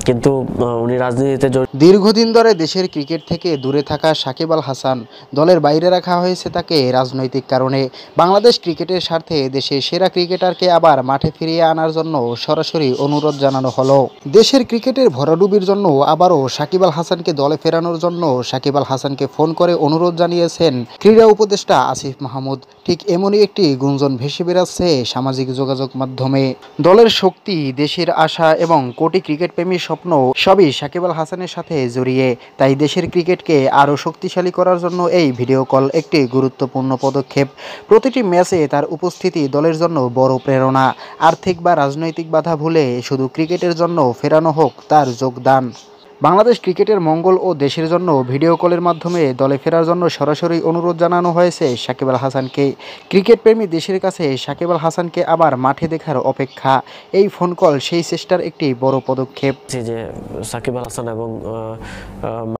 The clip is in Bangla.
কিন্তু উনি রাজনীতিতে দীর্ঘদিন ধরে দেশের ক্রিকেট থেকে দূরে থাকা সাকিব আল হাসান দলের বাইরে রাখা হয়েছে তাকে রাজনৈতিক কারণে। বাংলাদেশ ক্রিকেটের স্বার্থে দেশের সেরা ক্রিকেটারকে আবার মাঠে ফিরিয়ে আনার জন্য সরাসরি অনুরোধ জানানো হলো। দেশের ক্রিকেটের ভরাডুবির জন্য আবারও সাকিব আল হাসানকে দলে ফেরানোর জন্য সাকিব আল হাসানকে ফোন করে অনুরোধ জানিয়েছেন ক্রীড়া উপদেষ্টা আসিফ মাহমুদ। ঠিক এমনই একটি গুঞ্জন ভেসে বেড়াচ্ছে সামাজিক যোগাযোগ মাধ্যমে। দলের শক্তি, দেশের আশা এবং কোটি ক্রিকেট প্রেমীর স্বপ্ন সবই সাকিব আল হাসানের সাথে জড়িয়ে। তাই দেশের ক্রিকেটকে আরও শক্তিশালী করার জন্য এই ভিডিও কল একটি গুরুত্বপূর্ণ পদক্ষেপ। প্রতিটি ম্যাচে তার উপস্থিতি দলের জন্য বড় প্রেরণা। আর্থিক বা রাজনৈতিক বাধা ভুলে শুধু ক্রিকেটের জন্য ফেরানো হোক তার যোগদান। বাংলাদেশ ক্রিকেটের মঙ্গল ও দেশের জন্য ভিডিও কলের মাধ্যমে দলে ফেরার জন্য সরাসরি অনুরোধ জানানো হয়েছে সাকিব আল হাসানকে। ক্রিকেট প্রেমী দেশের কাছে সাকিব আল হাসানকে আবার মাঠে দেখার অপেক্ষা। এই ফোন কল সেই চেষ্টার একটি বড় পদক্ষেপ। যে সাকিব আল হাসান এবং